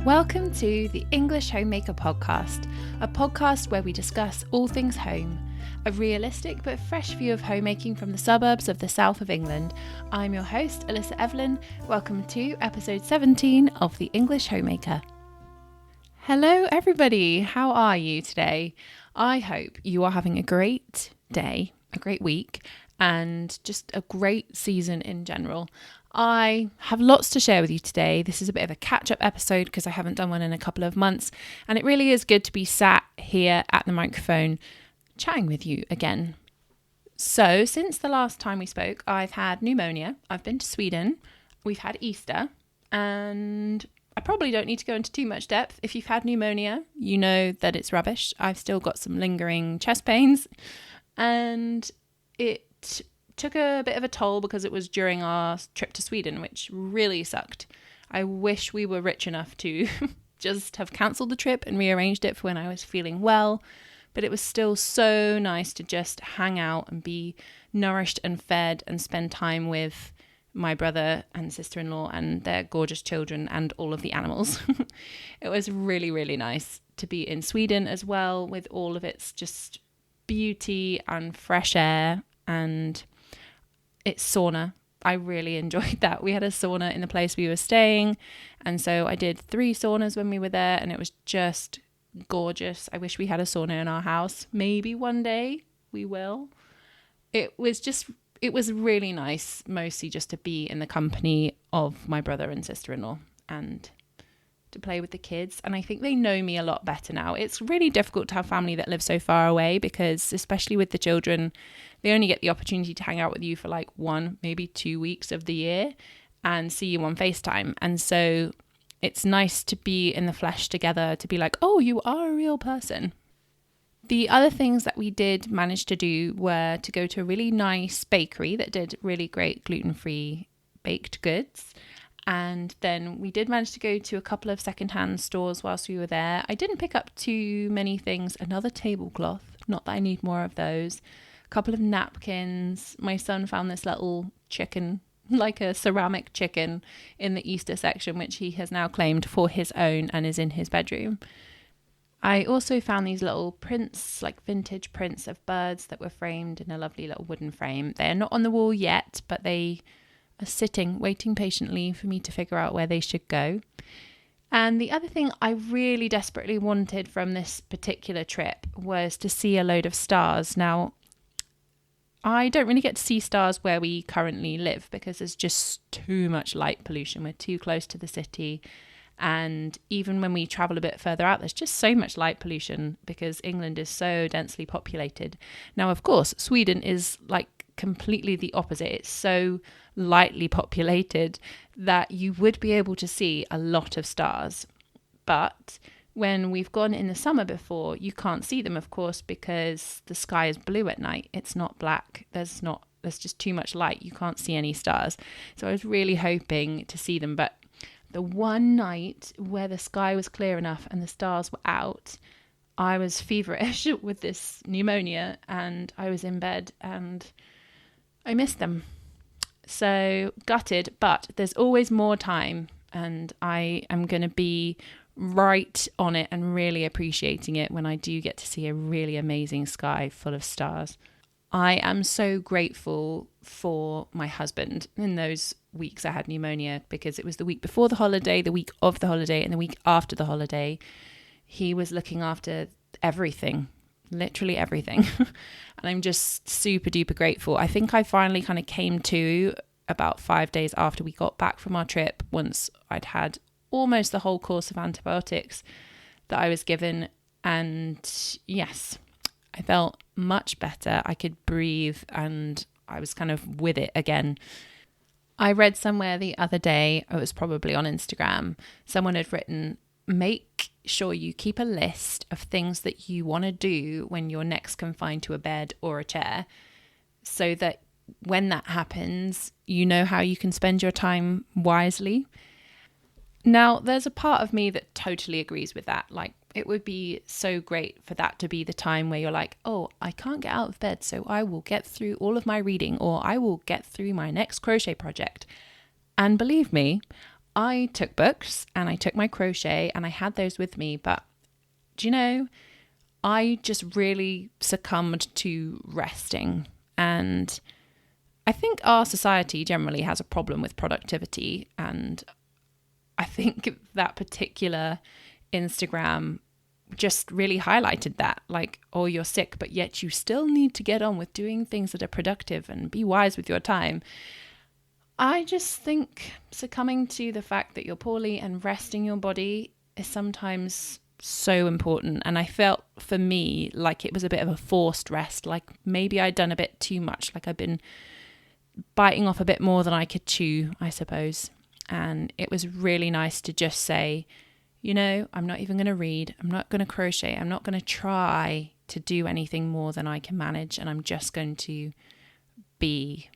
Welcome to the English Homemaker podcast, a podcast where we discuss all things home. A realistic but fresh view of homemaking from the suburbs of the south of England. I'm your host, Alissa Evelyn. Welcome to episode 17 of the English Homemaker. Hello everybody, how are you today? I hope you are having a great day, a great week, and just a great season in general. I have lots to share with you today. This is a bit of a catch-up episode because I haven't done one in a couple of months, and it really is good to be sat here at the microphone chatting with you again. So since the last time we spoke, I've had pneumonia, I've been to Sweden, we've had Easter, and I probably don't need to go into too much depth. If you've had pneumonia, you know that it's rubbish. I've still got some lingering chest pains, and it took a bit of a toll because it was during our trip to Sweden, which really sucked. I wish we were rich enough to just have cancelled the trip and rearranged it for when I was feeling well, but it was still so nice to just hang out and be nourished and fed and spend time with my brother and sister-in-law and their gorgeous children and all of the animals. It was really, really nice to be in Sweden as well, with all of its just beauty and fresh air and its sauna. I really enjoyed that. We had a sauna in the place we were staying, and so I did 3 saunas when we were there, and it was just gorgeous. I wish we had a sauna in our house. Maybe one day we will. It was really nice, mostly just to be in the company of my brother and sister-in-law and to play with the kids. And I think they know me a lot better now. It's really difficult to have family that live so far away because, especially with the children, they only get the opportunity to hang out with you for like 1, maybe 2 weeks of the year and see you on FaceTime. And so it's nice to be in the flesh together, to be like, oh, you are a real person. The other things that we did manage to do were to go to a really nice bakery that did really great gluten-free baked goods. And then we did manage to go to a couple of secondhand stores whilst we were there. I didn't pick up too many things. Another tablecloth, not that I need more of those. A couple of napkins. My son found this little chicken, like a ceramic chicken, in the Easter section, which he has now claimed for his own and is in his bedroom. I also found these little prints, like vintage prints of birds that were framed in a lovely little wooden frame. They're not on the wall yet, but they are sitting, waiting patiently for me to figure out where they should go. And the other thing I really desperately wanted from this particular trip was to see a load of stars. Now, I don't really get to see stars where we currently live because there's just too much light pollution. We're too close to the city. And even when we travel a bit further out, there's just so much light pollution because England is so densely populated. Now, of course, Sweden is like completely the opposite. It's so lightly populated that you would be able to see a lot of stars. But when we've gone in the summer before, you can't see them, of course, because the sky is blue at night. It's not black. There's just too much light. You can't see any stars. So I was really hoping to see them. But the one night where the sky was clear enough and the stars were out, I was feverish with this pneumonia and I was in bed and I missed them. So gutted, but there's always more time and I am going to be right on it and really appreciating it when I do get to see a really amazing sky full of stars. I am so grateful for my husband in those weeks I had pneumonia because it was the week before the holiday, the week of the holiday, and the week after the holiday. He was looking after everything, literally everything. And I'm just super duper grateful. I think I finally kind of came to about 5 days after we got back from our trip, once I'd had almost the whole course of antibiotics that I was given. And yes, I felt much better. I could breathe and I was kind of with it again. I read somewhere the other day, it was probably on Instagram, someone had written, make sure you keep a list of things that you want to do when you're next confined to a bed or a chair, so that when that happens, you know how you can spend your time wisely. Now, there's a part of me that totally agrees with that. Like, it would be so great for that to be the time where you're like, oh, I can't get out of bed, so I will get through all of my reading, or I will get through my next crochet project. And believe me, I took books and I took my crochet and I had those with me. But do you know, I just really succumbed to resting. And I think our society generally has a problem with productivity. And I think that particular Instagram just really highlighted that, like, oh, you're sick, but yet you still need to get on with doing things that are productive and be wise with your time. I just think succumbing to the fact that you're poorly and resting your body is sometimes so important. And I felt for me like it was a bit of a forced rest, like maybe I'd done a bit too much, like I'd been biting off a bit more than I could chew, I suppose. And it was really nice to just say, you know, I'm not even going to read. I'm not going to crochet. I'm not going to try to do anything more than I can manage. And I'm just going to be.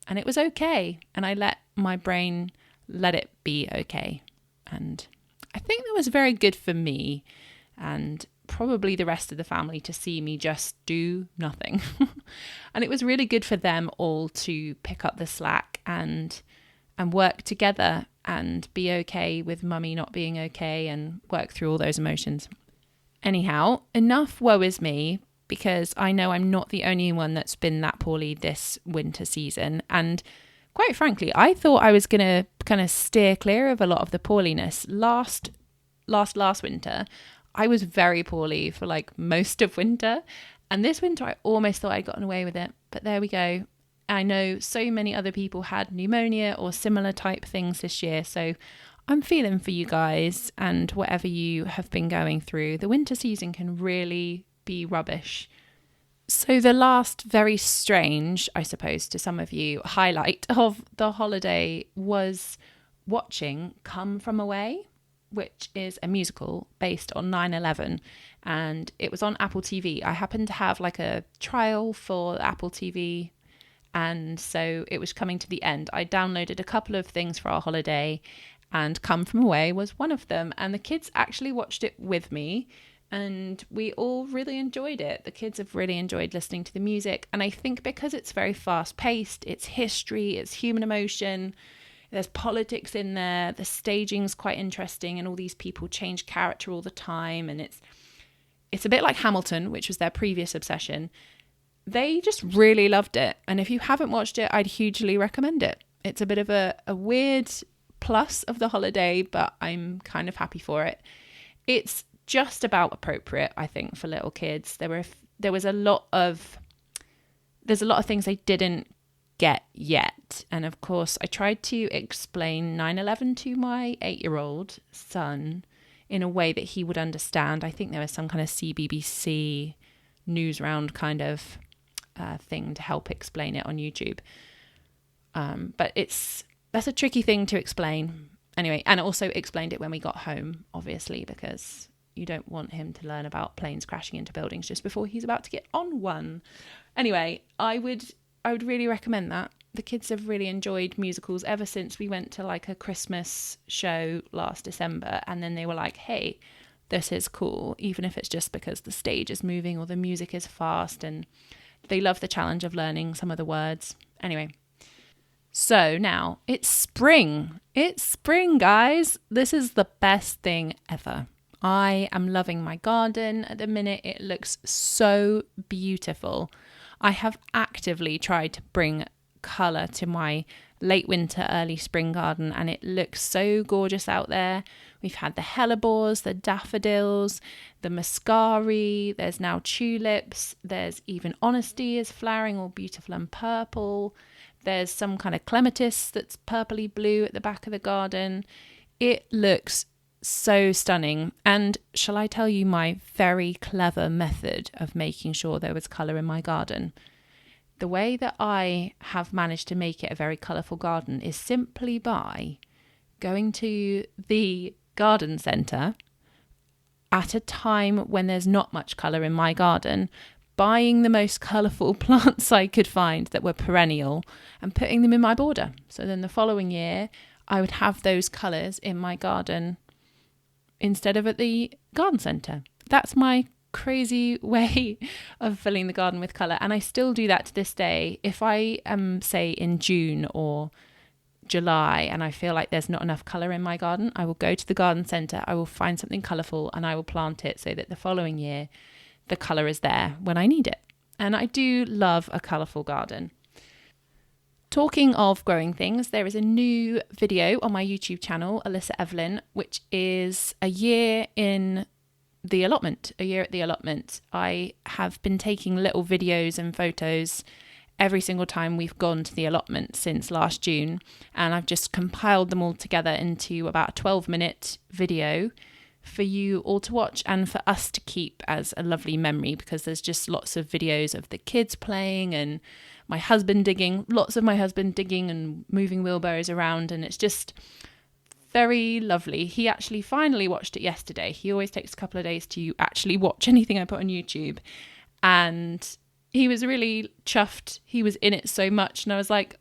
And it was okay. And I let my brain let it be okay. And I think that was very good for me and probably the rest of the family to see me just do nothing. And it was really good for them all to pick up the slack and work together and be okay with mummy not being okay and work through all those emotions. Anyhow, enough woe is me, because I know I'm not the only one that's been that poorly this winter season. And quite frankly, I thought I was going to kind of steer clear of a lot of the poorliness. Last winter, I was very poorly for like most of winter. And this winter, I almost thought I'd gotten away with it. But there we go. I know so many other people had pneumonia or similar type things this year. So I'm feeling for you guys, and whatever you have been going through, the winter season can really be rubbish. So the last very strange, I suppose, to some of you, highlight of the holiday was watching Come From Away, which is a musical based on 9/11, and it was on Apple TV. I happened to have like a trial for Apple TV, and so it was coming to the end. I downloaded a couple of things for our holiday, and Come From Away was one of them. And the kids actually watched it with me, and we all really enjoyed it. The kids have really enjoyed listening to the music. And I think because it's very fast paced, it's history, it's human emotion, there's politics in there, the staging's quite interesting, and all these people change character all the time. And it's a bit like Hamilton, which was their previous obsession. They just really loved it. And if you haven't watched it, I'd hugely recommend it. It's a bit of a weird plus of the holiday, but I'm kind of happy for it. It's just about appropriate, I think, for little kids. There's a lot of things they didn't get yet. And of course, I tried to explain 9/11 to my 8-year-old son in a way that he would understand. I think there was some kind of CBBC news round kind of thing to help explain it on YouTube. But that's a tricky thing to explain. Anyway, and also explained it when we got home, obviously, because you don't want him to learn about planes crashing into buildings just before he's about to get on one. Anyway, I would really recommend that. The kids have really enjoyed musicals ever since we went to like a Christmas show last December, and then they were like, hey, this is cool, even if it's just because the stage is moving or the music is fast, and they love the challenge of learning some of the words. Anyway, so now it's spring. It's spring, guys. This is the best thing ever. I am loving my garden at the minute. It looks so beautiful. I have actively tried to bring colour to my late winter, early spring garden, and it looks so gorgeous out there. We've had the hellebores, the daffodils, the muscari, there's now tulips, there's even honesty is flowering all beautiful and purple. There's some kind of clematis that's purpley blue at the back of the garden. It looks so stunning. And shall I tell you my very clever method of making sure there was colour in my garden? The way that I have managed to make it a very colourful garden is simply by going to the garden centre at a time when there's not much colour in my garden, buying the most colourful plants I could find that were perennial and putting them in my border. So then the following year, I would have those colours in my garden instead of at the garden centre. That's my crazy way of filling the garden with colour. And I still do that to this day. If I am, say, in June or July and I feel like there's not enough colour in my garden, I will go to the garden centre, I will find something colourful and I will plant it so that the following year the colour is there when I need it. And I do love a colourful garden. Talking of growing things, there is a new video on my YouTube channel, Alissa Evelyn, which is a year at the allotment. I have been taking little videos and photos every single time we've gone to the allotment since last June, and I've just compiled them all together into about a 12-minute video for you all to watch and for us to keep as a lovely memory, because there's just lots of videos of the kids playing and my husband digging and moving wheelbarrows around, and it's just very lovely. He actually finally watched it yesterday. He always takes a couple of days to actually watch anything I put on YouTube, and he was really chuffed. He was in it so much, and I was like,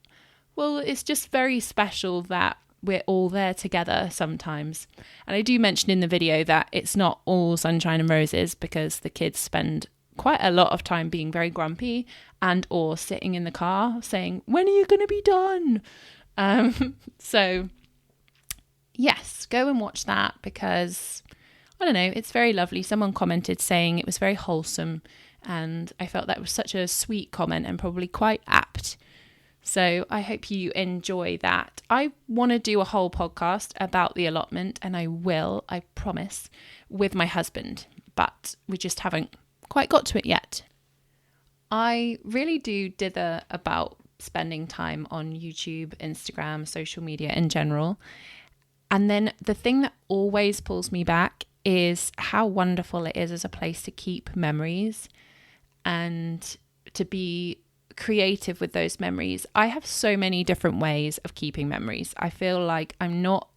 well, it's just very special that we're all there together sometimes. And I do mention in the video that it's not all sunshine and roses, because the kids spend quite a lot of time being very grumpy and or sitting in the car saying, when are you going to be done? So yes, go and watch that, because I don't know, it's very lovely. Someone commented saying it was very wholesome, and I felt that was such a sweet comment and probably quite apt. So I hope you enjoy that. I want to do a whole podcast about the allotment, and I will, I promise, with my husband, but we just haven't quite got to it yet. I really do dither about spending time on YouTube, Instagram, social media in general. And then the thing that always pulls me back is how wonderful it is as a place to keep memories and to be creative with those memories. I have so many different ways of keeping memories. I feel like I'm not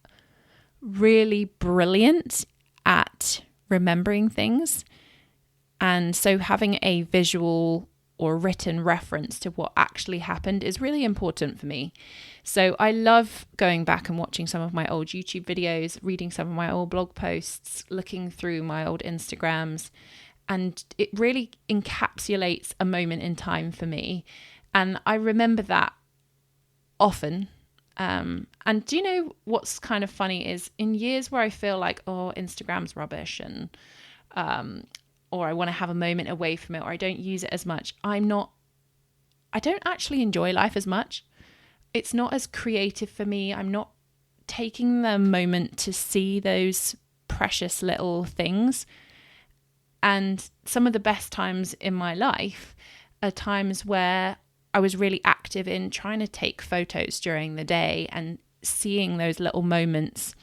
really brilliant at remembering things. And so having a visual or written reference to what actually happened is really important for me. So I love going back and watching some of my old YouTube videos, reading some of my old blog posts, looking through my old Instagrams, and it really encapsulates a moment in time for me. And I remember that often. And do you know what's kind of funny is in years where I feel like, oh, Instagram's rubbish, and or I want to have a moment away from it, or I don't use it as much, I don't actually enjoy life as much. It's not as creative for me. I'm not taking the moment to see those precious little things. And some of the best times in my life are times where I was really active in trying to take photos during the day and seeing those little moments,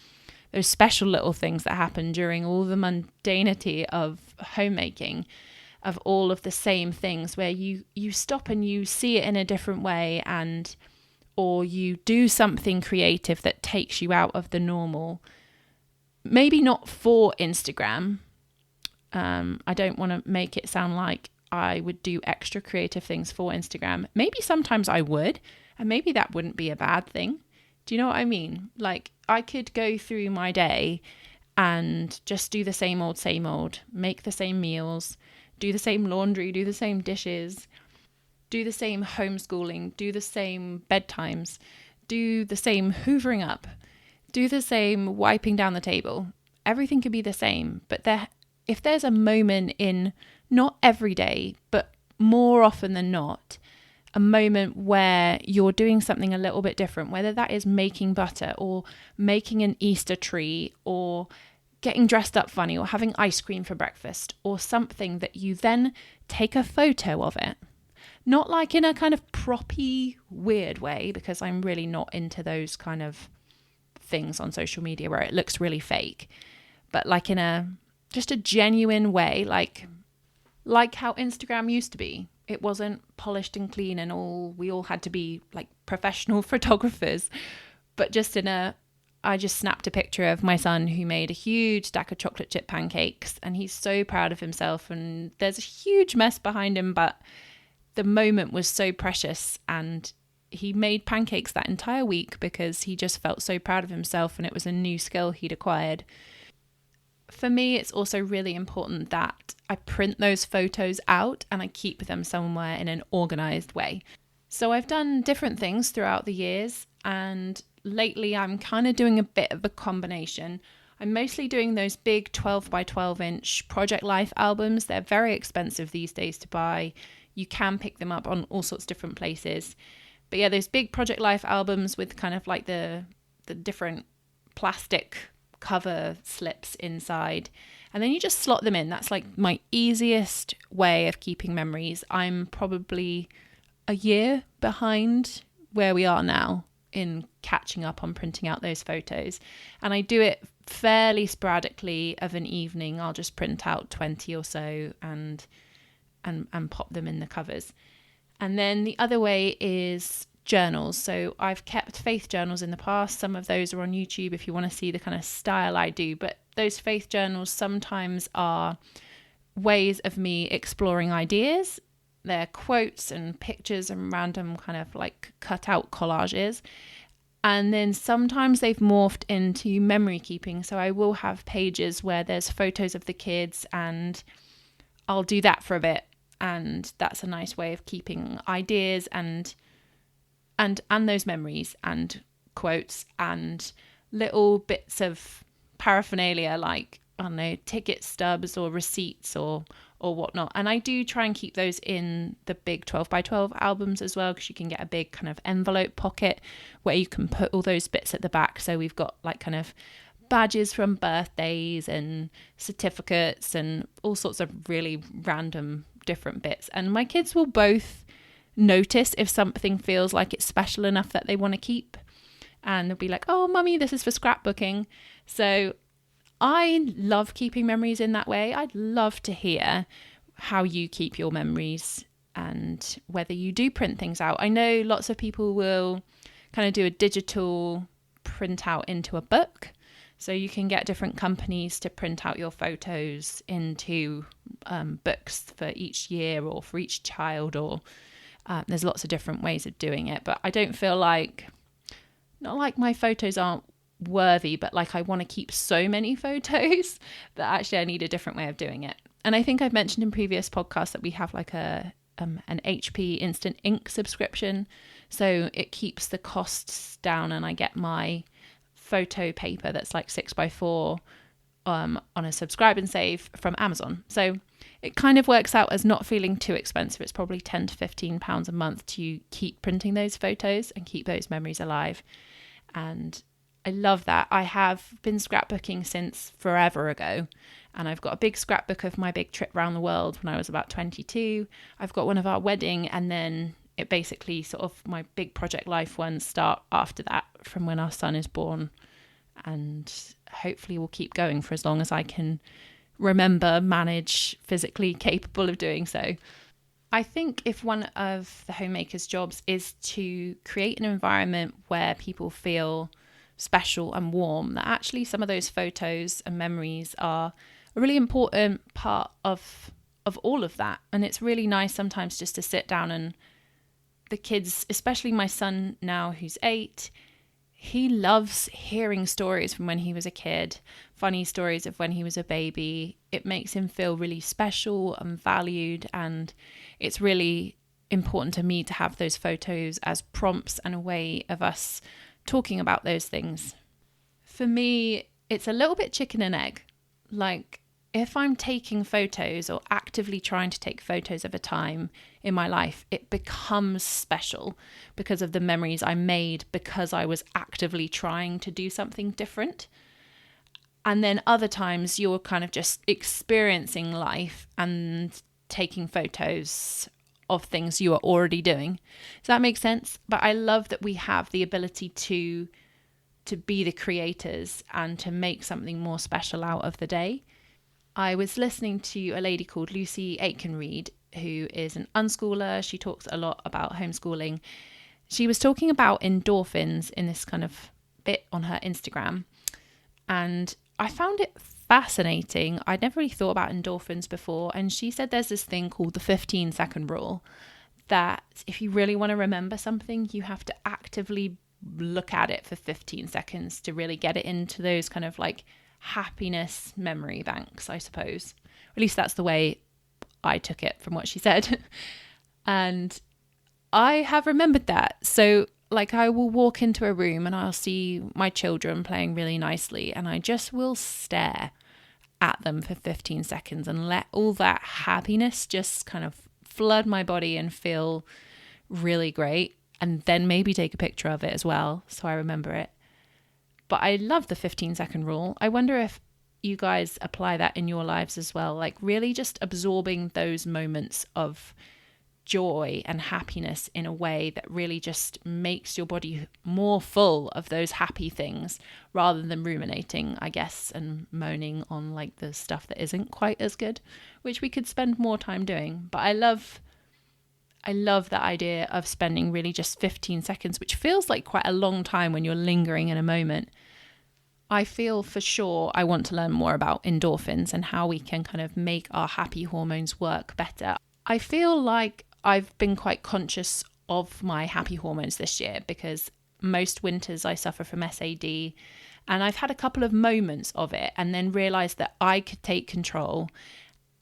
those special little things that happen during all the mundanity of homemaking, of all of the same things, where you stop and you see it in a different way, and or you do something creative that takes you out of the normal. Maybe not for Instagram. I don't want to make it sound like I would do extra creative things for Instagram. Maybe sometimes I would, and maybe that wouldn't be a bad thing. Do you know what I mean? Like, I could go through my day and just do the same old, make the same meals, do the same laundry, do the same dishes, do the same homeschooling, do the same bedtimes, do the same hoovering up, do the same wiping down the table. Everything could be the same, but if there's a moment in, not every day, but more often than not, a moment where you're doing something a little bit different, whether that is making butter or making an Easter tree or getting dressed up funny or having ice cream for breakfast or something, that you then take a photo of it. Not like in a kind of proppy, weird way, because I'm really not into those kind of things on social media where it looks really fake, but like in just a genuine way, like how Instagram used to be. It wasn't polished and clean and we all had to be like professional photographers, but just I just snapped a picture of my son who made a huge stack of chocolate chip pancakes, and he's so proud of himself, and there's a huge mess behind him, but the moment was so precious, and he made pancakes that entire week because he just felt so proud of himself, and it was a new skill he'd acquired. For me, it's also really important that I print those photos out and I keep them somewhere in an organized way. So I've done different things throughout the years, and lately I'm kind of doing a bit of a combination. I'm mostly doing those big 12 by 12 inch Project Life albums. They're very expensive these days to buy. You can pick them up on all sorts of different places. But yeah, those big Project Life albums with kind of like the different plastic cover slips inside. And then you just slot them in. That's like my easiest way of keeping memories. I'm probably a year behind where we are now in catching up on printing out those photos. And I do it fairly sporadically of an evening. I'll just print out 20 or so and pop them in the covers. And then the other way is journals. So I've kept faith journals in the past. Some of those are on YouTube if you want to see the kind of style I do. But those faith journals sometimes are ways of me exploring ideas. They're quotes and pictures and random kind of like cut out collages. And then sometimes they've morphed into memory keeping. So I will have pages where there's photos of the kids and I'll do that for a bit. And that's a nice way of keeping ideas and those memories and quotes and little bits of paraphernalia like, I don't know, ticket stubs or receipts or whatnot. And I do try and keep those in the big 12 by 12 albums as well, because you can get a big kind of envelope pocket where you can put all those bits at the back. So we've got like kind of badges from birthdays and certificates and all sorts of really random different bits. And my kids will both notice if something feels like it's special enough that they want to keep, and they'll be like, oh mummy, this is for scrapbooking. So I love keeping memories in that way. I'd love to hear how you keep your memories and whether you do print things out. I know lots of people will kind of do a digital print out into a book. So you can get different companies to print out your photos into books for each year or for each child, or there's lots of different ways of doing it. But I don't feel like, not like my photos aren't worthy, but like I want to keep so many photos that actually I need a different way of doing it. And I think I've mentioned in previous podcasts that we have like an HP instant ink subscription. So it keeps the costs down and I get my photo paper that's like 6x4 on a subscribe and save from Amazon. So it kind of works out as not feeling too expensive. It's probably £10 to £15 a month to keep printing those photos and keep those memories alive. And I love that. I have been scrapbooking since forever ago, and I've got a big scrapbook of my big trip around the world when I was about 22. I've got one of our wedding, and then it basically sort of my big Project Life ones start after that from when our son is born, and hopefully we'll keep going for as long as I can remember, manage, physically capable of doing so. I think if one of the homemakers' jobs is to create an environment where people feel special and warm, that actually some of those photos and memories are a really important part of all of that. And it's really nice sometimes just to sit down, and the kids, especially my son now who's 8, he loves hearing stories from when he was a kid, funny stories of when he was a baby. It makes him feel really special and valued, and it's really important to me to have those photos as prompts and a way of us talking about those things. For me, it's a little bit chicken and egg. Like, if I'm taking photos or actively trying to take photos of a time in my life, it becomes special because of the memories I made because I was actively trying to do something different. And then other times you're kind of just experiencing life and taking photos of things you are already doing. Does that make sense? But I love that we have the ability to be the creators and to make something more special out of the day. I was listening to a lady called Lucy Aitkenread, who is an unschooler. She talks a lot about homeschooling. She was talking about endorphins in this kind of bit on her Instagram, and I found it fascinating. I'd never really thought about endorphins before, and she said there's this thing called the 15-second rule, that if you really want to remember something, you have to actively look at it for 15 seconds to really get it into those kind of like happiness memory banks, I suppose. At least that's the way I took it from what she said. And I have remembered that. So like I will walk into a room and I'll see my children playing really nicely, and I just will stare at them for 15 seconds and let all that happiness just kind of flood my body and feel really great, and then maybe take a picture of it as well so I remember it. But I love the 15-second rule. I wonder if you guys apply that in your lives as well, like really just absorbing those moments of joy and happiness in a way that really just makes your body more full of those happy things, rather than ruminating, I guess, and moaning on like the stuff that isn't quite as good, which we could spend more time doing. But I love that idea of spending really just 15 seconds, which feels like quite a long time when you're lingering in a moment. I feel for sure I want to learn more about endorphins and how we can kind of make our happy hormones work better. I feel like I've been quite conscious of my happy hormones this year, because most winters I suffer from SAD, and I've had a couple of moments of it and then realised that I could take control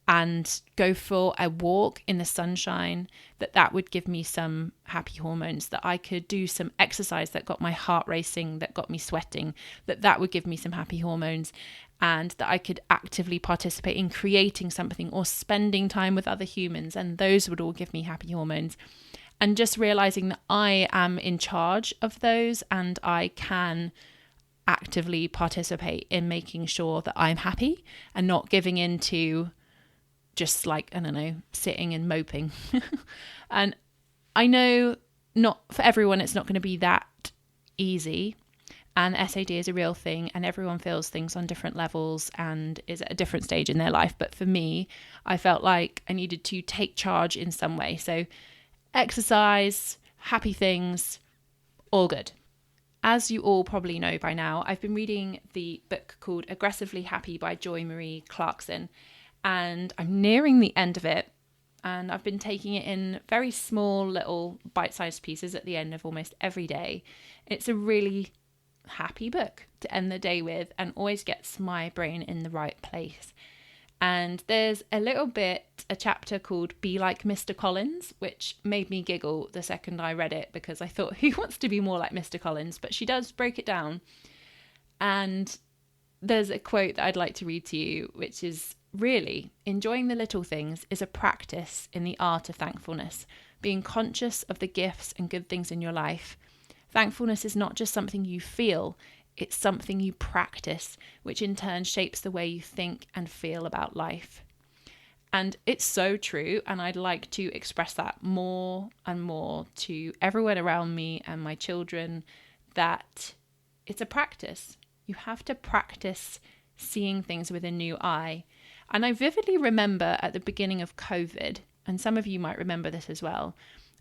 and go for a walk in the sunshine, that would give me some happy hormones, that I could do some exercise that got my heart racing, that got me sweating, that would give me some happy hormones, and that I could actively participate in creating something or spending time with other humans, and those would all give me happy hormones. And just realizing that I am in charge of those and I can actively participate in making sure that I'm happy and not giving in to just like, I don't know, sitting and moping. And I know not for everyone it's not going to be that easy, and SAD is a real thing and everyone feels things on different levels and is at a different stage in their life. But for me, I felt like I needed to take charge in some way. So exercise, happy things, all good. As you all probably know by now, I've been reading the book called Aggressively Happy by Joy Marie Clarkson, and I'm nearing the end of it, and I've been taking it in very small little bite-sized pieces at the end of almost every day. It's a really happy book to end the day with and always gets my brain in the right place. And there's a chapter called Be Like Mr. Collins, which made me giggle the second I read it, because I thought, who wants to be more like Mr. Collins? But she does break it down. And there's a quote that I'd like to read to you, which is, really, enjoying the little things is a practice in the art of thankfulness, being conscious of the gifts and good things in your life. Thankfulness is not just something you feel, it's something you practice, which in turn shapes the way you think and feel about life. And it's so true, and I'd like to express that more and more to everyone around me and my children, that it's a practice. You have to practice seeing things with a new eye. And I vividly remember at the beginning of COVID, and some of you might remember this as well,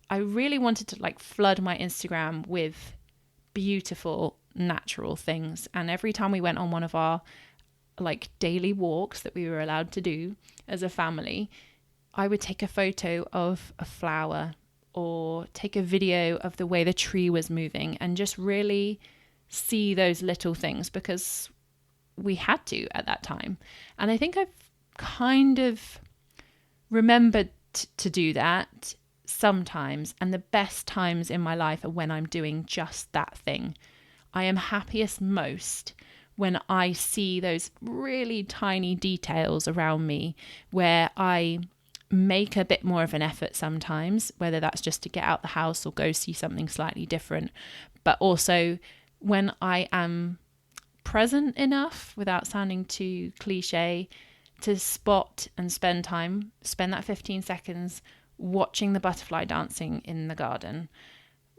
I really wanted to like flood my Instagram with beautiful natural things. And every time we went on one of our like daily walks that we were allowed to do as a family, I would take a photo of a flower or take a video of the way the tree was moving and just really see those little things, because we had to at that time. And I think I've kind of remembered to do that sometimes, and the best times in my life are when I'm doing just that thing. I am happiest most when I see those really tiny details around me, where I make a bit more of an effort sometimes, whether that's just to get out the house or go see something slightly different, but also when I am present enough, without sounding too cliche, to spot and spend that 15 seconds watching the butterfly dancing in the garden,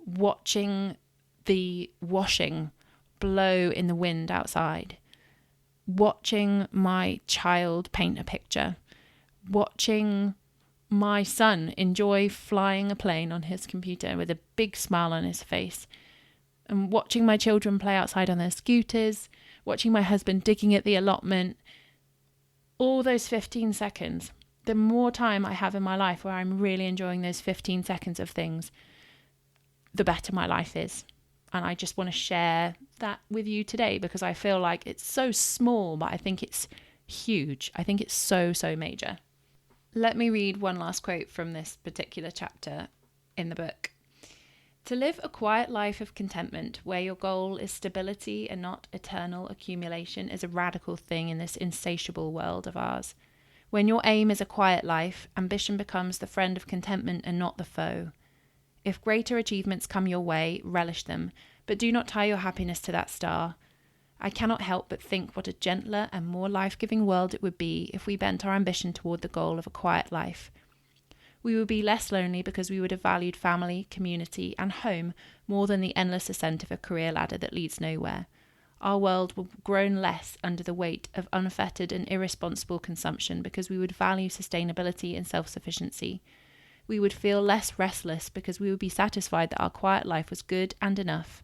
watching the washing blow in the wind outside, watching my child paint a picture, watching my son enjoy flying a plane on his computer with a big smile on his face, and watching my children play outside on their scooters, watching my husband digging at the allotment. All those 15 seconds, the more time I have in my life where I'm really enjoying those 15 seconds of things, the better my life is. And I just want to share that with you today, because I feel like it's so small, but I think it's huge. I think it's so, so major. Let me read one last quote from this particular chapter in the book. To live a quiet life of contentment where your goal is stability and not eternal accumulation is a radical thing in this insatiable world of ours. When your aim is a quiet life, ambition becomes the friend of contentment and not the foe. If greater achievements come your way, relish them, but do not tie your happiness to that star. I cannot help but think what a gentler and more life-giving world it would be if we bent our ambition toward the goal of a quiet life. We would be less lonely because we would have valued family, community, and home more than the endless ascent of a career ladder that leads nowhere. Our world will groan less under the weight of unfettered and irresponsible consumption because we would value sustainability and self-sufficiency. We would feel less restless because we would be satisfied that our quiet life was good and enough.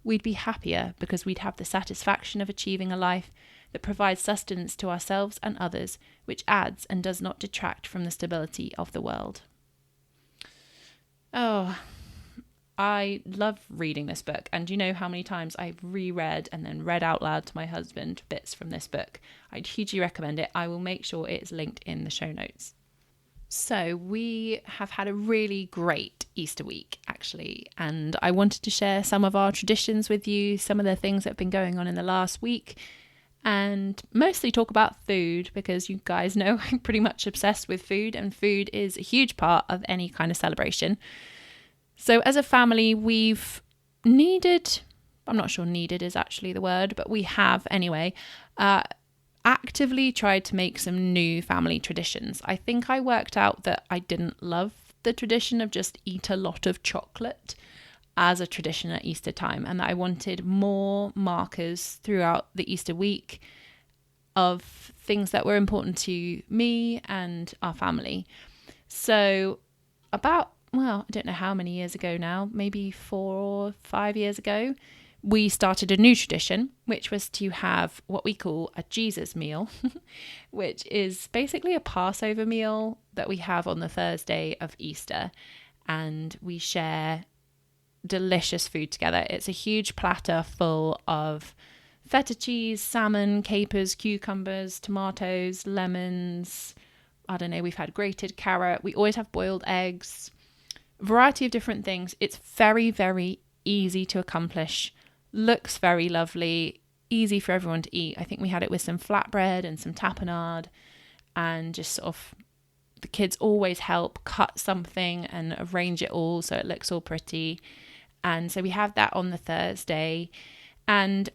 We'd be happier because we'd have the satisfaction of achieving a life that provides sustenance to ourselves and others, which adds and does not detract from the stability of the world. Oh, I love reading this book, and you know how many times I've reread and then read out loud to my husband bits from this book. I'd hugely recommend it. I will make sure it's linked in the show notes. So we have had a really great Easter week, actually, and I wanted to share some of our traditions with you, some of the things that have been going on in the last week, and mostly talk about food because you guys know I'm pretty much obsessed with food, and food is a huge part of any kind of celebration. So as a family, we've needed, I'm not sure needed is actually the word, but we have anyway, actively tried to make some new family traditions. I think I worked out that I didn't love the tradition of just eat a lot of chocolate as a tradition at Easter time, and that I wanted more markers throughout the Easter week of things that were important to me and our family. So I don't know how many years ago now, maybe 4 or 5 years ago, we started a new tradition, which was to have what we call a Jesus meal, which is basically a Passover meal that we have on the Thursday of Easter, and we share delicious food together. It's a huge platter full of feta cheese, salmon, capers, cucumbers, tomatoes, lemons. I don't know, we've had grated carrot. We always have boiled eggs, a variety of different things. It's very, very easy to accomplish. Looks very lovely, easy for everyone to eat. I think we had it with some flatbread and some tapenade, and just sort of the kids always help cut something and arrange it all so it looks all pretty. And so we have that on the Thursday. And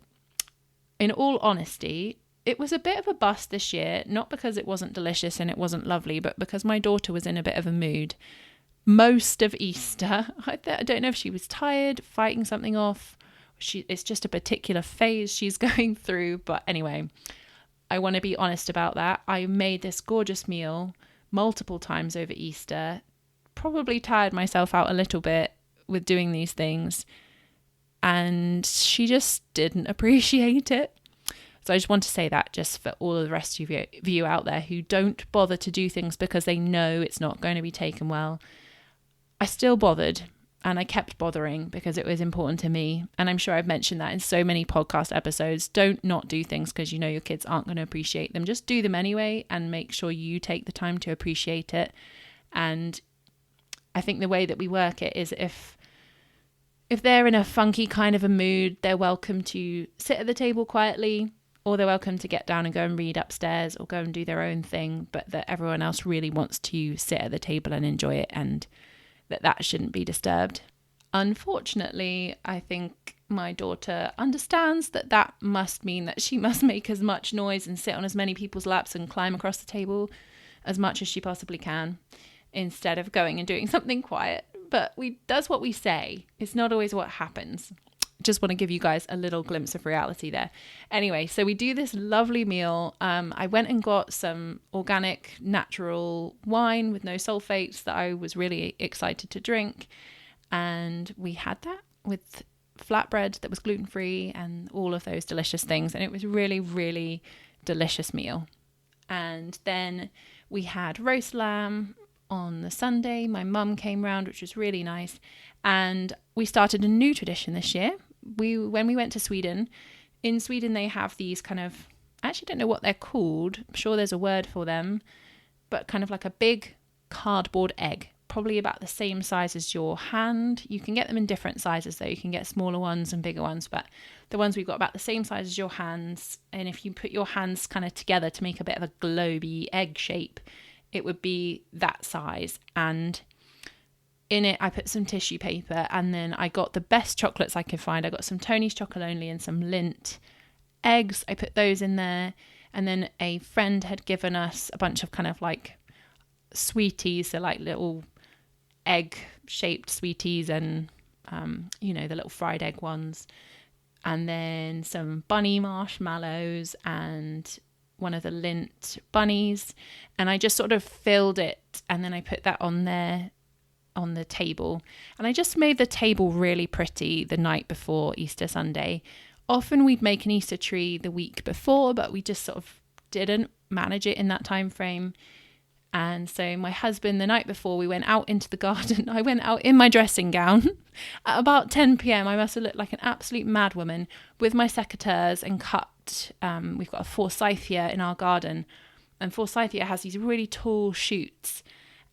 in all honesty, it was a bit of a bust this year, not because it wasn't delicious and it wasn't lovely, but because my daughter was in a bit of a mood. Most of Easter, I don't know if she was tired, fighting something off. It's just a particular phase she's going through. But anyway, I want to be honest about that. I made this gorgeous meal multiple times over Easter, probably tired myself out a little bit with doing these things, and she just didn't appreciate it. So I just want to say that just for all of the rest of you out there who don't bother to do things because they know it's not going to be taken well. I still bothered, and I kept bothering because it was important to me. And I'm sure I've mentioned that in so many podcast episodes. Don't not do things because you know your kids aren't going to appreciate them. Just do them anyway and make sure you take the time to appreciate it. And I think the way that we work it is if they're in a funky kind of a mood, they're welcome to sit at the table quietly, or they're welcome to get down and go and read upstairs or go and do their own thing, but that everyone else really wants to sit at the table and enjoy it, and that shouldn't be disturbed. Unfortunately, I think my daughter understands that must mean that she must make as much noise and sit on as many people's laps and climb across the table as much as she possibly can, instead of going and doing something quiet. But does what we say. It's not always what happens. Just want to give you guys a little glimpse of reality there. Anyway, so we do this lovely meal. I went and got some organic, natural wine with no sulfates that I was really excited to drink. And we had that with flatbread that was gluten-free and all of those delicious things. And it was really, really delicious meal. And then we had roast lamb on the Sunday. My mum came round, which was really nice. And we started a new tradition this year. When we went to Sweden, in Sweden they have these kind of, I actually don't know what they're called. I'm sure there's a word for them, but kind of like a big cardboard egg, probably about the same size as your hand. You can get them in different sizes though. You can get smaller ones and bigger ones, but the ones we've got about the same size as your hands. And if you put your hands kind of together to make a bit of a globy egg shape, it would be that size. And in it, I put some tissue paper, and then I got the best chocolates I could find. I got some Tony's Chocolate Only and some Lindt eggs. I put those in there. And then a friend had given us a bunch of kind of like sweeties, so like little egg shaped sweeties, and the little fried egg ones. And then some bunny marshmallows and one of the Lindt bunnies. And I just sort of filled it, and then I put that on there on the table. And I just made the table really pretty the night before Easter Sunday. Often we'd make an Easter tree the week before, but we just sort of didn't manage it in that time frame. And so my husband, the night before, we went out into the garden. I went out in my dressing gown at about 10 p.m. I must have looked like an absolute madwoman with my secateurs and cut. We've got a forsythia in our garden, and forsythia has these really tall shoots,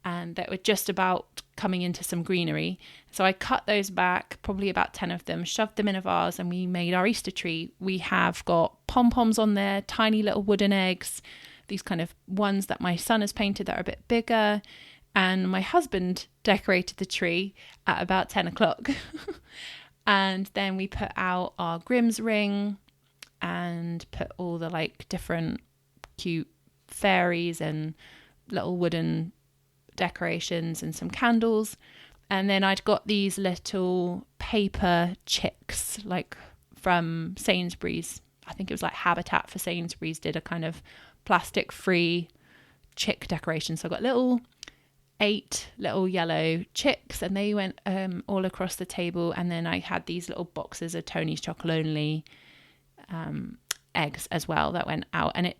and that were just about coming into some greenery. So I cut those back, probably about 10 of them, shoved them in a vase, and we made our Easter tree. We have got pom-poms on there, tiny little wooden eggs, these kind of ones that my son has painted that are a bit bigger. And my husband decorated the tree at about 10 o'clock. And then we put out our Grimm's ring and put all the like different cute fairies and little wooden decorations and some candles. And then I'd got these little paper chicks like from Sainsbury's. I think it was like Habitat for Sainsbury's did a kind of plastic free chick decoration. So I got 8 little yellow chicks, and they went all across the table. And then I had these little boxes of Tony's Chocolate Only eggs as well that went out. And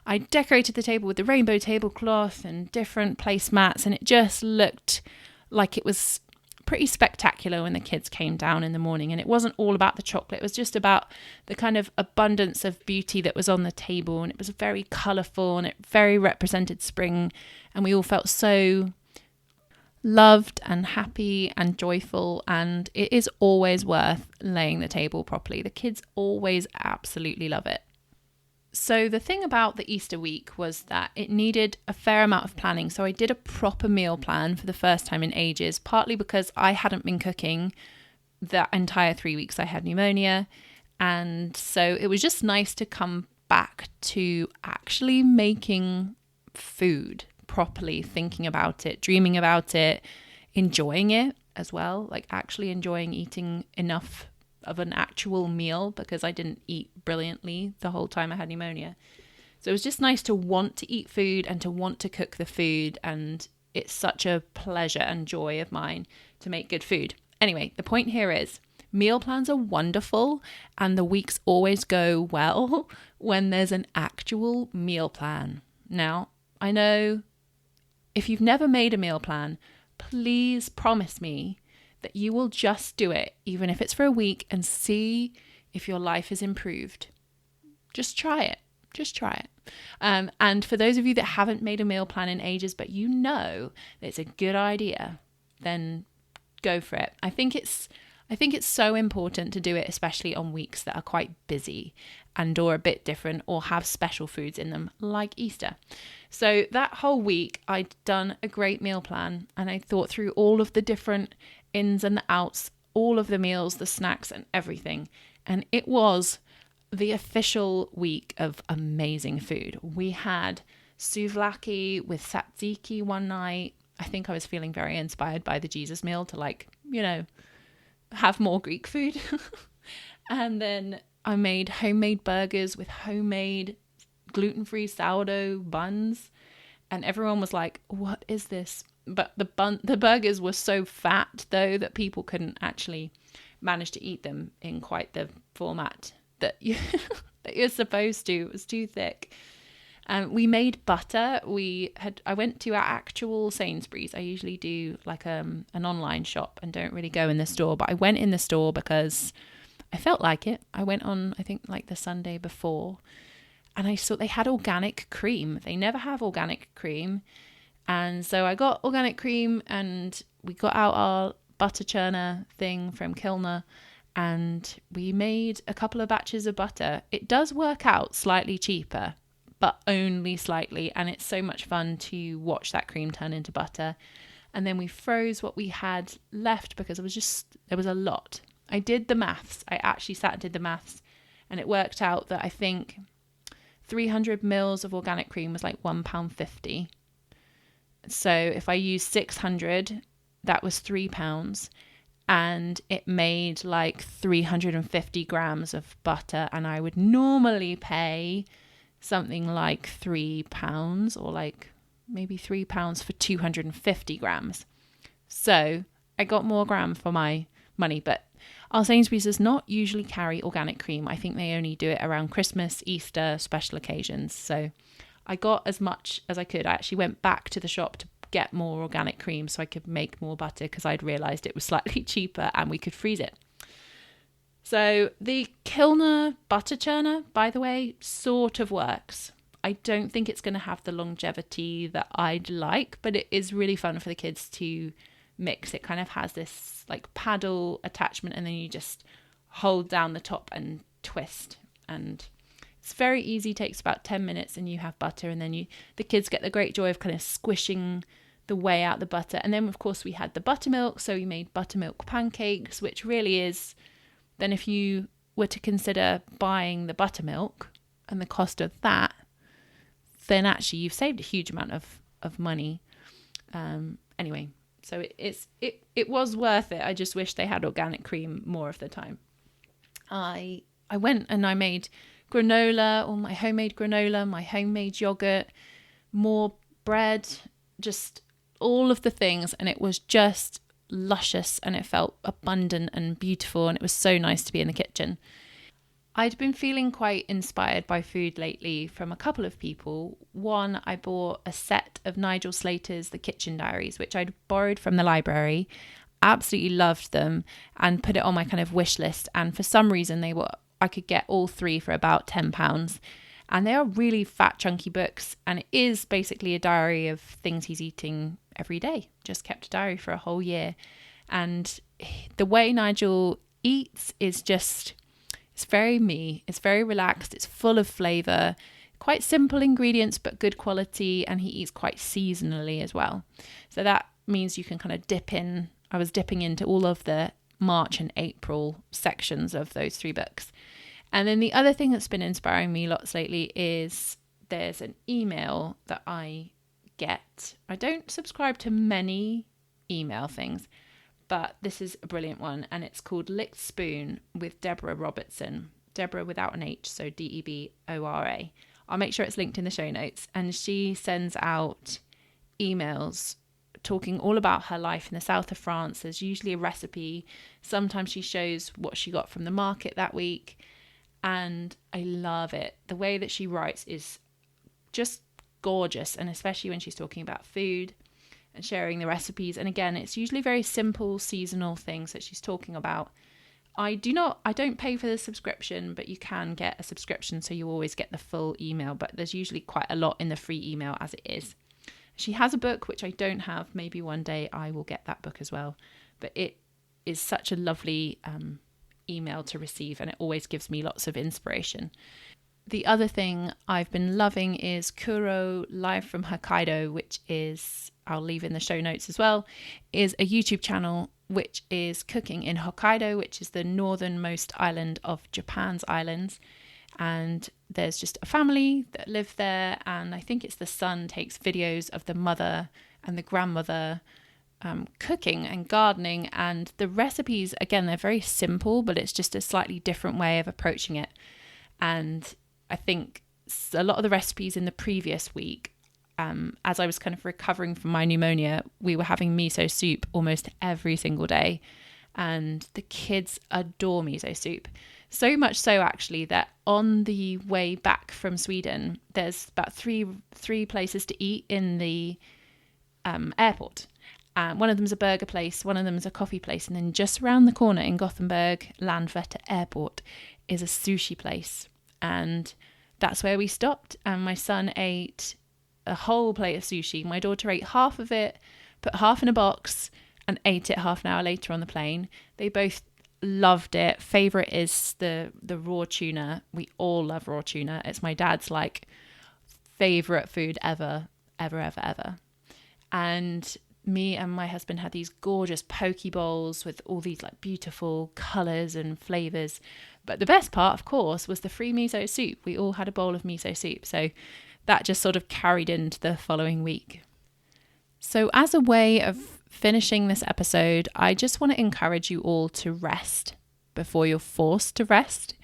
I decorated the table with the rainbow tablecloth and different placemats, and it just looked like it was pretty spectacular when the kids came down in the morning. And it wasn't all about the chocolate, it was just about the kind of abundance of beauty that was on the table, and it was very colourful and it very represented spring, and we all felt so loved and happy and joyful. And it is always worth laying the table properly. The kids always absolutely love it. So the thing about the Easter week was that it needed a fair amount of planning. So I did a proper meal plan for the first time in ages, partly because I hadn't been cooking the entire 3 weeks I had pneumonia. And so it was just nice to come back to actually making food properly, thinking about it, dreaming about it, enjoying it as well, like actually enjoying eating enough of an actual meal, because I didn't eat brilliantly the whole time I had pneumonia. So it was just nice to want to eat food and to want to cook the food, and it's such a pleasure and joy of mine to make good food. Anyway, the point here is meal plans are wonderful, and the weeks always go well when there's an actual meal plan. Now, I know if you've never made a meal plan, please promise me that you will just do it, even if it's for a week, and see if your life is improved. Just try it. Just try it. And for those of you that haven't made a meal plan in ages, but you know that it's a good idea, then go for it. I think it's so important to do it, especially on weeks that are quite busy and or a bit different or have special foods in them, like Easter. So that whole week I'd done a great meal plan, and I thought through all of the different ins and the outs, all of the meals, the snacks and everything. And it was the official week of amazing food. We had souvlaki with tzatziki one night. I think I was feeling very inspired by the Jesus meal to have more Greek food. And then I made homemade burgers with homemade gluten-free sourdough buns. And everyone was like, what is this? But the burgers were so fat, though, that people couldn't actually manage to eat them in quite the format that you're supposed to. It was too thick. We made butter. I went to our actual Sainsbury's. I usually do like an online shop and don't really go in the store, but I went in the store because I felt like it. I went on, I think, like the Sunday before, and I saw they had organic cream. They never have organic cream. And so I got organic cream, and we got out our butter churner thing from Kilner, and we made a couple of batches of butter. It does work out slightly cheaper, but only slightly. And it's so much fun to watch that cream turn into butter. And then we froze what we had left because there was a lot. I did the maths. I actually sat and did the maths, and it worked out that I think 300 mils of organic cream was like £1.50. So if I used 600, that was £3, and it made like 350 grams of butter. And I would normally pay something like £3, or like maybe £3 for 250 grams. So I got more gram for my money. But our Sainsbury's does not usually carry organic cream. I think they only do it around Christmas, Easter, special occasions. So I got as much as I could. I actually went back to the shop to get more organic cream so I could make more butter, because I'd realised it was slightly cheaper and we could freeze it. So the Kilner butter churner, by the way, sort of works. I don't think it's going to have the longevity that I'd like, but it is really fun for the kids to mix. It kind of has this like paddle attachment, and then you just hold down the top and twist, and it's very easy. Takes about 10 minutes and you have butter. And then the kids get the great joy of kind of squishing the way out the butter. And then of course we had the buttermilk, so we made buttermilk pancakes, which really is, then if you were to consider buying the buttermilk and the cost of that, then actually you've saved a huge amount of money. Anyway, so it was worth it. I just wish they had organic cream more of the time. I went and I made granola, or my homemade granola, my homemade yogurt, more bread, just all of the things, and it was just luscious, and it felt abundant and beautiful, and it was so nice to be in the kitchen. I'd been feeling quite inspired by food lately from a couple of people. One, I bought a set of Nigel Slater's The Kitchen Diaries, which I'd borrowed from the library, absolutely loved them, and put it on my kind of wish list. And for some reason I could get all three for about £10. And they are really fat, chunky books. And it is basically a diary of things he's eating every day. Just kept a diary for a whole year. And the way Nigel eats is just, it's very me. It's very relaxed. It's full of flavour. Quite simple ingredients, but good quality. And he eats quite seasonally as well. So that means you can kind of dip in. I was dipping into all of the March and April sections of those three books. And then the other thing that's been inspiring me lots lately is there's an email that I get. I don't subscribe to many email things, but this is a brilliant one, and it's called Licked Spoon with Deborah Robertson. Deborah without an H, so Debora. I'll make sure it's linked in the show notes. And she sends out emails talking all about her life in the south of France. There's usually a recipe. Sometimes she shows what she got from the market that week. And I love it. The way that she writes is just gorgeous. And especially when she's talking about food and sharing the recipes. And again, it's usually very simple seasonal things that she's talking about. I don't pay for the subscription, but you can get a subscription, so you always get the full email. But there's usually quite a lot in the free email as it is. She has a book, which I don't have. Maybe one day I will get that book as well. But it is such a lovely email to receive, and it always gives me lots of inspiration. The other thing I've been loving is Kuro Live from Hokkaido, which is, I'll leave in the show notes as well, is a YouTube channel which is cooking in Hokkaido, which is the northernmost island of Japan's islands. And there's just a family that live there, and I think it's the son takes videos of the mother and the grandmother cooking and gardening, and the recipes, again, they're very simple, but it's just a slightly different way of approaching it. And I think a lot of the recipes in the previous week, as I was kind of recovering from my pneumonia, we were having miso soup almost every single day, and the kids adore miso soup. So much so, actually, that on the way back from Sweden, there's about three places to eat in the airport. One of them is a burger place, one of them is a coffee place, and then just around the corner in Gothenburg, Landvetter Airport, is a sushi place. And that's where we stopped. And my son ate a whole plate of sushi. My daughter ate half of it, put half in a box, and ate it half an hour later on the plane. They both loved it. Favorite is the raw tuna. We all love raw tuna. It's my dad's like favorite food ever. And me and my husband had these gorgeous poke bowls with all these like beautiful colors and flavors. But the best part, of course, was the free miso soup. We all had a bowl of miso soup. So that just sort of carried into the following week. So as a way of finishing this episode, I just want to encourage you all to rest before you're forced to rest.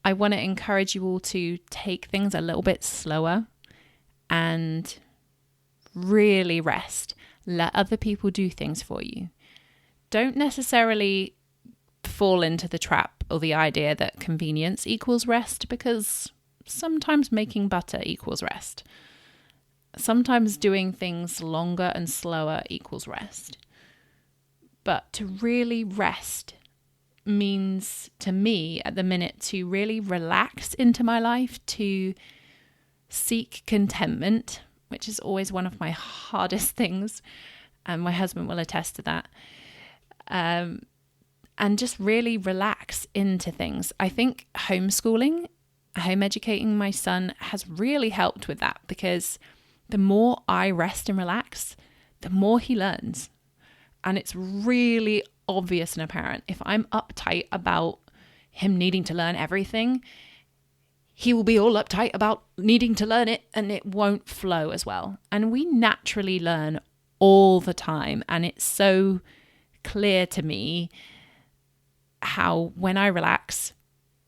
I want to encourage you all to take things a little bit slower and really rest. Let other people do things for you. Don't necessarily fall into the trap or the idea that convenience equals rest, because sometimes making butter equals rest. Sometimes doing things longer and slower equals rest. But to really rest means, to me at the minute, to really relax into my life, to seek contentment, which is always one of my hardest things. And my husband will attest to that. And just really relax into things. I think homeschooling, home educating my son has really helped with that, because the more I rest and relax, the more he learns. And it's really obvious and apparent. If I'm uptight about him needing to learn everything, he will be all uptight about needing to learn it, and it won't flow as well. And we naturally learn all the time. And it's so clear to me how when I relax,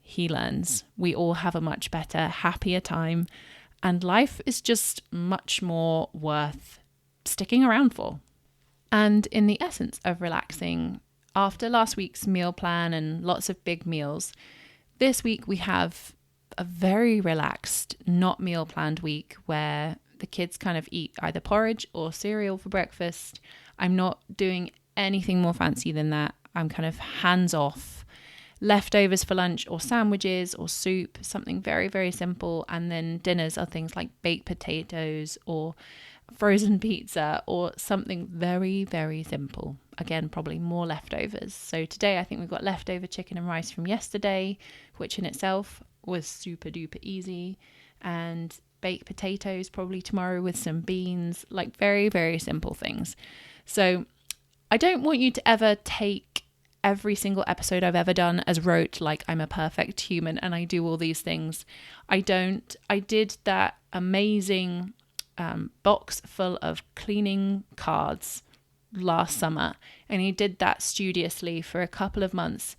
he learns. We all have a much better, happier time. And life is just much more worth sticking around for. And in the essence of relaxing, after last week's meal plan and lots of big meals, this week we have a very relaxed, not meal planned week where the kids kind of eat either porridge or cereal for breakfast. I'm not doing anything more fancy than that. I'm kind of hands off. Leftovers for lunch or sandwiches or soup, something very, very simple. And then dinners are things like baked potatoes or frozen pizza or something very, very simple. Again, probably more leftovers. So today I think we've got leftover chicken and rice from yesterday, which in itself was super duper easy. And baked potatoes probably tomorrow with some beans, like very, very simple things. So I don't want you to ever take every single episode I've ever done as rote, like I'm a perfect human and I do all these things. I don't. I did that amazing box full of cleaning cards last summer, and I did that studiously for a couple of months.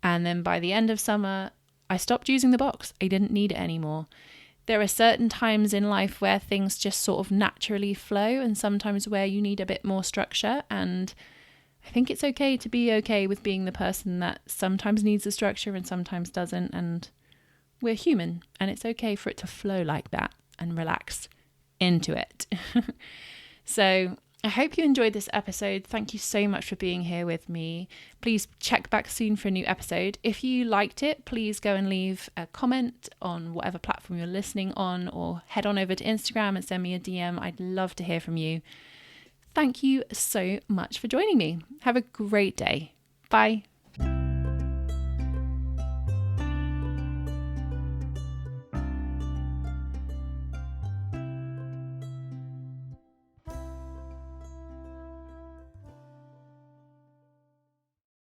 And then by the end of summer, I stopped using the box. I didn't need it anymore. There are certain times in life where things just sort of naturally flow, and sometimes where you need a bit more structure. And I think it's okay to be okay with being the person that sometimes needs the structure and sometimes doesn't. And we're human, and it's okay for it to flow like that and relax into it. So I hope you enjoyed this episode. Thank you so much for being here with me. Please check back soon for a new episode. If you liked it, please go and leave a comment on whatever platform you're listening on, or head on over to Instagram and send me a DM. I'd love to hear from you. Thank you so much for joining me. Have a great day. Bye.